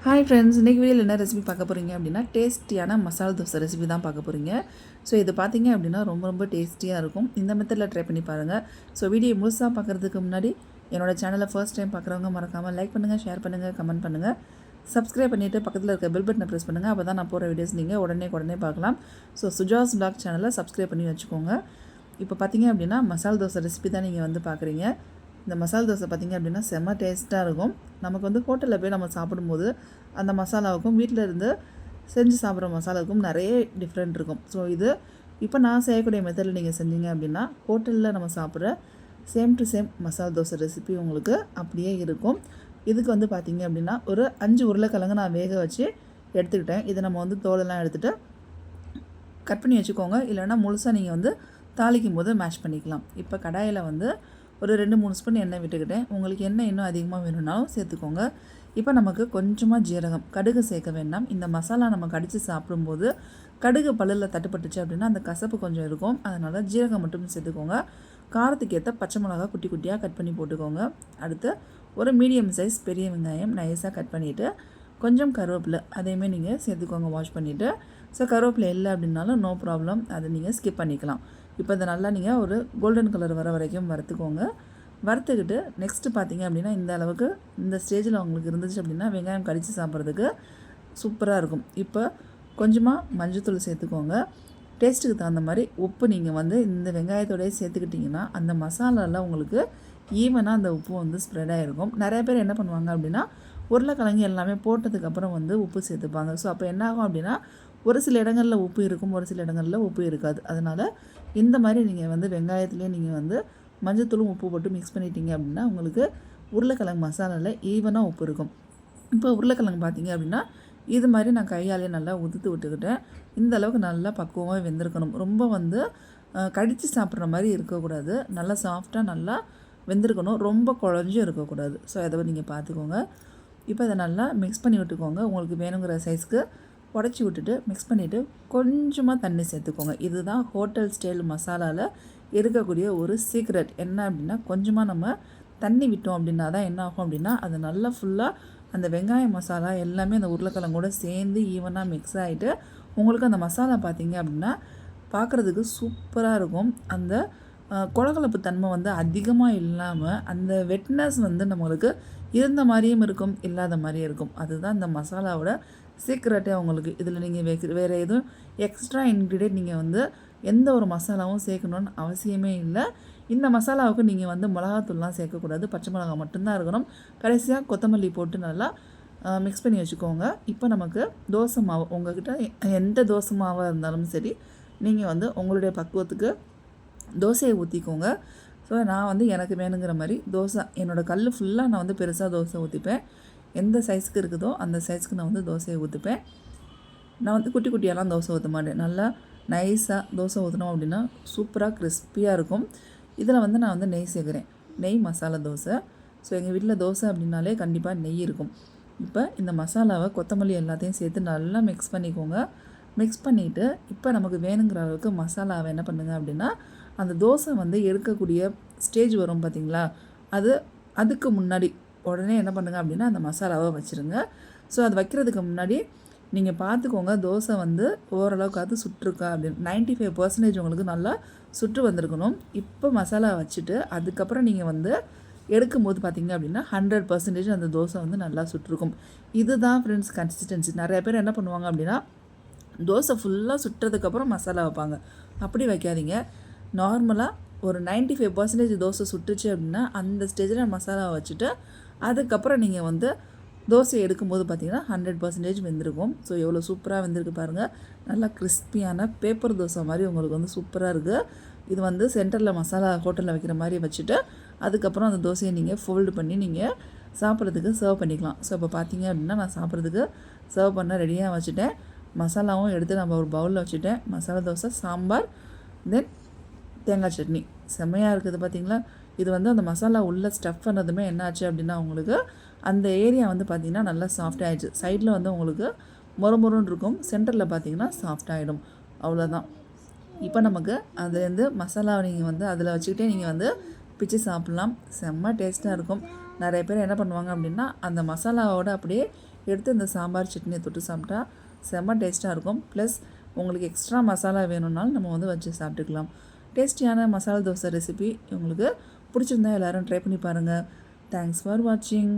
Hi friends, இன்றைக்கி வீடியோவில் என்ன ரெசிபி பார்க்க போகிறீங்க அப்படின்னா டேஸ்டியான மசாலா தோசை ரெசிபி தான் பார்க்க போகிறீங்க. ஸோ இது பார்த்தீங்க அப்படின்னா ரொம்ப டேஸ்டியாக இருக்கும். இந்த மெத்தடில் ட்ரை பண்ணி பாருங்கள். ஸோ வீடியோ முழுசாக பார்க்குறதுக்கு முன்னாடி என்னோட சேனலை ஃபர்ஸ்ட் டைம் பார்க்குறவங்க மறக்காமல் லைக் பண்ணுங்கள், ஷேர் பண்ணுங்கள், கமெண்ட் பண்ணுங்கள், சப்ஸ்கிரைப் பண்ணிவிட்டு பக்கத்தில் இருக்க பெல் பட்டனை ப்ரெஸ் பண்ணுங்கள். அப்போ தான் நான் போகிற வீடியோஸ் நீங்கள் உடனே பார்க்கலாம். ஸோ சுஜாஸ் பிளாக் சேனலை சப்ஸ்கிரைப் பண்ணி வச்சுக்கோங்க. இப்போ பார்த்தீங்க அப்படின்னா மசாலா தோசை ரெசிபி தான் நீங்கள் வந்து பார்க்குறீங்க. இந்த மசாலா தோசை பார்த்திங்க அப்படின்னா செம்ம டேஸ்ட்டாக இருக்கும். நமக்கு வந்து ஹோட்டலில் போய் நம்ம சாப்பிடும்போது அந்த மசாலாவுக்கும் வீட்டில் இருந்து செஞ்சு சாப்பிட்ற மசாலாவுக்கும் நிறைய டிஃப்ரெண்ட் இருக்கும். ஸோ இது இப்போ நான் செய்யக்கூடிய மெத்தடில் நீங்கள் செஞ்சீங்க அப்படின்னா ஹோட்டலில் நம்ம சாப்பிட்ற same to same masala dosa recipe உங்களுக்கு அப்படியே இருக்கும். இதுக்கு வந்து பார்த்திங்க அப்படின்னா ஒரு 5 உருளைக்கிழங்கு நான் வேக வச்சு எடுத்துக்கிட்டேன். இதை நம்ம வந்து தோலெல்லாம் எடுத்துகிட்டு கட் பண்ணி வச்சுக்கோங்க. இல்லைனா முழுசாக நீங்கள் வந்து தாளிக்கும் போது மேஷ் பண்ணிக்கலாம். இப்போ கடாயில் வந்து ஒரு 2-3 ஸ்பூன் எண்ணெய் விட்டுக்கிட்டேன். உங்களுக்கு எண்ணெய் இன்னும் அதிகமாக வேணும்னாலும் சேர்த்துக்கோங்க. இப்போ நமக்கு கொஞ்சமாக ஜீரகம், கடுகு சேர்க்க வேண்டாம். இந்த மசாலா நம்ம கடித்து சாப்பிடும்போது கடுகு பல்லில் தட்டுப்பட்டுச்சு அப்படின்னா அந்த கசப்பு கொஞ்சம் இருக்கும். அதனால் ஜீரகம் மட்டும் சேர்த்துக்கோங்க. காரத்துக்கு ஏற்ற பச்சை மிளகா குட்டி குட்டியாக கட் பண்ணி போட்டுக்கோங்க. அடுத்து ஒரு மீடியம் சைஸ் பெரிய வெங்காயம் நைஸாக கட் பண்ணிவிட்டு கொஞ்சம் கருவேப்பிலை அதையுமே நீங்கள் சேர்த்துக்கோங்க வாஷ் பண்ணிவிட்டு. ஸோ கருவேப்பிலை இல்லை அப்படின்னாலும் நோ ப்ராப்ளம், அதை நீங்கள் ஸ்கிப் பண்ணிக்கலாம். இப்போ இதை நல்லா நீங்கள் ஒரு கோல்டன் கலர் வர வரைக்கும் வறுத்துக்கோங்க. வறுத்துக்கிட்டு நெக்ஸ்ட்டு பார்த்தீங்க அப்படின்னா இந்த அளவுக்கு இந்த ஸ்டேஜில் உங்களுக்கு இருந்துச்சு அப்படின்னா வெங்காயம் கடித்து சாப்பிட்றதுக்கு சூப்பராக இருக்கும். இப்போ கொஞ்சமாக மஞ்சள்தூள் சேர்த்துக்கோங்க. டேஸ்ட்டுக்கு தகுந்த மாதிரி உப்பு நீங்கள் வந்து இந்த வெங்காயத்தோடய சேர்த்துக்கிட்டிங்கன்னா அந்த மசாலாவில் உங்களுக்கு ஈவனாக அந்த உப்பு வந்து ஸ்ப்ரெட் ஆகிருக்கும். நிறைய பேர் என்ன பண்ணுவாங்க அப்படின்னா உருளைக்கிழங்கு எல்லாமே போட்டதுக்கப்புறம் வந்து உப்பு சேர்த்துப்பாங்க. ஸோ அப்போ என்ன ஆகும் அப்படின்னா ஒரு சில இடங்களில் உப்பு இருக்கும், ஒரு சில இடங்களில் உப்பு இருக்காது. அதனால் இந்த மாதிரி நீங்கள் வந்து வெங்காயத்துலேயே நீங்கள் வந்து மஞ்சத்தூளும் உப்பு போட்டு மிக்ஸ் பண்ணிட்டீங்க அப்படின்னா உங்களுக்கு உருளைக்கிழங்கு மசாலாவில் ஈவனாக உப்பு இருக்கும். இப்போ உருளைக்கிழங்கு பார்த்தீங்க அப்படின்னா இது மாதிரி நான் கையாலே நல்லா உதுத்து விட்டுக்கிட்டேன். இந்த அளவுக்கு நல்லா பக்குவமாக வெந்திருக்கணும். ரொம்ப வந்து கடித்து சாப்பிட்ற மாதிரி இருக்கக்கூடாது. நல்லா சாஃப்டாக நல்லா வெந்திருக்கணும். ரொம்ப குழஞ்சும் இருக்கக்கூடாது. ஸோ அதை நீங்கள் பார்த்துக்கோங்க. இப்போ அதை நல்லா மிக்ஸ் பண்ணி விட்டுக்கோங்க. உங்களுக்கு வேணுங்கிற சைஸ்க்கு உடச்சி விட்டுட்டு மிக்ஸ் பண்ணிவிட்டு கொஞ்சமாக தண்ணி சேர்த்துக்கோங்க. இதுதான் ஹோட்டல் ஸ்டைல் மசாலாவில் இருக்கக்கூடிய ஒரு சீக்ரெட். என்ன அப்படின்னா கொஞ்சமாக நம்ம தண்ணி விட்டோம் அப்படின்னா தான் என்ன ஆகும் அப்படின்னா அது நல்லா ஃபுல்லாக அந்த வெங்காய மசாலா எல்லாமே அந்த உருளைக்கிழங்கூட சேர்ந்து ஈவனாக மிக்ஸ் ஆகிட்டு உங்களுக்கு அந்த மசாலா பார்த்திங்க அப்படின்னா பார்க்குறதுக்கு சூப்பராக இருக்கும். அந்த கொழகலப்பு தன்மை வந்து அதிகமாக இல்லாமல் அந்த வெட்னஸ் வந்து நம்மளுக்கு இருந்த மாதிரியும் இருக்கும், இல்லாத மாதிரியும் இருக்கும். அதுதான் இந்த மசாலாவோட சீக்ரெட்டே உங்களுக்கு. இதில் நீங்கள் வேறு எதுவும் எக்ஸ்ட்ரா இன்க்ரீடியன்ட் நீங்கள் வந்து எந்த ஒரு மசாலாவும் சேர்க்கணுன்னு அவசியமே இல்லை. இந்த மசாலாவுக்கு நீங்கள் வந்து மிளகாத்தூள்லாம் சேர்க்கக்கூடாது, பச்சை மிளகா மட்டும்தான் இருக்கணும். கடைசியாக கொத்தமல்லி போட்டு நல்லா மிக்ஸ் பண்ணி வச்சுக்கோங்க. இப்போ நமக்கு தோசை மாவு உங்கள்கிட்ட எந்த தோசை மாவாக இருந்தாலும் சரி நீங்கள் வந்து உங்களுடைய பக்குவத்துக்கு தோசையை ஊற்றிக்கோங்க. ஸோ நான் வந்து எனக்கு வேணுங்கிற மாதிரி தோசை என்னோடய கல் ஃபுல்லாக நான் வந்து பெருசாக தோசை ஊற்றிப்பேன். எந்த சைஸ்க்கு இருக்குதோ அந்த சைஸ்க்கு நான் வந்து தோசையை ஊற்றுப்பேன். நான் வந்து குட்டி குட்டியெல்லாம் தோசை ஊற்ற மாட்டேன். நல்லா நைஸாக தோசை ஊற்றினோம் அப்படின்னா சூப்பராக கிறிஸ்பியாக இருக்கும். இதில் வந்து நான் வந்து நெய் சேர்க்குறேன். நெய் மசாலா தோசை. ஸோ எங்கள் வீட்டில் தோசை அப்படின்னாலே கண்டிப்பாக நெய் இருக்கும். இப்போ இந்த மசாலாவை கொத்தமல்லி எல்லாத்தையும் சேர்த்து நல்லா மிக்ஸ் பண்ணிக்கோங்க. மிக்ஸ் பண்ணிவிட்டு இப்போ நமக்கு வேணுங்கிற அளவுக்கு மசாலாவை என்ன பண்ணுங்க அப்படின்னா அந்த தோசை வந்து எடுக்கக்கூடிய ஸ்டேஜ் வரும் பார்த்திங்களா, அதுக்கு முன்னாடி உடனே என்ன பண்ணுங்க அப்படின்னா அந்த மசாலாவை வச்சுருங்க. ஸோ அது வைக்கிறதுக்கு முன்னாடி நீங்கள் பார்த்துக்கோங்க தோசை வந்து ஓரளவுக்காவது சுட்டுருக்கா அப்படின்னு. 95% உங்களுக்கு நல்லா சுட்டு வந்திருக்கணும். இப்போ மசாலா வச்சுட்டு அதுக்கப்புறம் நீங்கள் வந்து எடுக்கும்போது பார்த்திங்க அப்படின்னா 100% அந்த தோசை வந்து நல்லா சுட்டுருக்கும். இதுதான் ஃப்ரெண்ட்ஸ் கன்சிஸ்டன்சி. நிறைய பேர் என்ன பண்ணுவாங்க அப்படின்னா தோசை ஃபுல்லாக சுட்டுறதுக்கப்புறம் மசாலா வைப்பாங்க. அப்படி வைக்காதீங்க. நார்மலாக ஒரு 95% தோசை சுட்டுச்சு அப்படின்னா அந்த ஸ்டேஜில் மசாலாவை வச்சுட்டு அதுக்கப்புறம் நீங்கள் வந்து தோசை எடுக்கும்போது பார்த்திங்கன்னா 100% வெந்திருக்கும். ஸோ எவ்வளோ சூப்பராக வெந்திருக்கு பாருங்கள். நல்லா கிறிஸ்பியான பேப்பர் தோசை மாதிரி உங்களுக்கு வந்து சூப்பராக இருக்குது. இது வந்து சென்டரில் மசாலா ஹோட்டலில் வைக்கிற மாதிரி வச்சுட்டு அதுக்கப்புறம் அந்த தோசையை நீங்கள் ஃபோல்டு பண்ணி நீங்கள் சாப்பிட்றதுக்கு சர்வ் பண்ணிக்கலாம். ஸோ இப்போ பார்த்தீங்க அப்படின்னா நான் சாப்பிட்றதுக்கு சர்வ் பண்ண ரெடியாக வச்சுட்டேன். மசாலாவும் எடுத்து நம்ம ஒரு பவுலில் வச்சுட்டேன். மசாலா தோசை, சாம்பார், தென் தேங்காய் சட்னி செம்மையாக இருக்குது பார்த்திங்களா. இது வந்து அந்த மசாலா உள்ளே ஸ்டஃப் பண்ணதுமே என்னாச்சு அப்படின்னா உங்களுக்கு அந்த ஏரியா வந்து பார்த்திங்கன்னா நல்லா சாஃப்ட் ஆகிடுச்சு. சைடில் வந்து உங்களுக்கு மொறுமொறுன்னு இருக்கும், சென்டரில் பார்த்திங்கன்னா சாஃப்ட் ஆகிடும். அவ்வளோதான். இப்போ நமக்கு அதுலேருந்து மசாலாவை நீங்கள் வந்து அதில் வச்சுக்கிட்டே நீங்கள் வந்து பிச்சு சாப்பிட்லாம். செம்ம டேஸ்ட்டாக இருக்கும். நிறைய பேர் என்ன பண்ணுவாங்க அப்படின்னா அந்த மசாலாவோட அப்படியே எடுத்து இந்த சாம்பார் சட்னியை தொட்டு சாப்பிட்டா செம்ம டேஸ்ட்டாக இருக்கும். ப்ளஸ் உங்களுக்கு எக்ஸ்ட்ரா மசாலா வேணும்னாலும் நம்ம வந்து வச்சு சாப்பிட்டுக்கலாம். டேஸ்டியான மசாலா தோசை ரெசிபி உங்களுக்கு பிடிச்சிருந்தா எல்லோரும் ட்ரை பண்ணி பாருங்கள். தேங்க்ஸ் ஃபார் வாட்சிங்.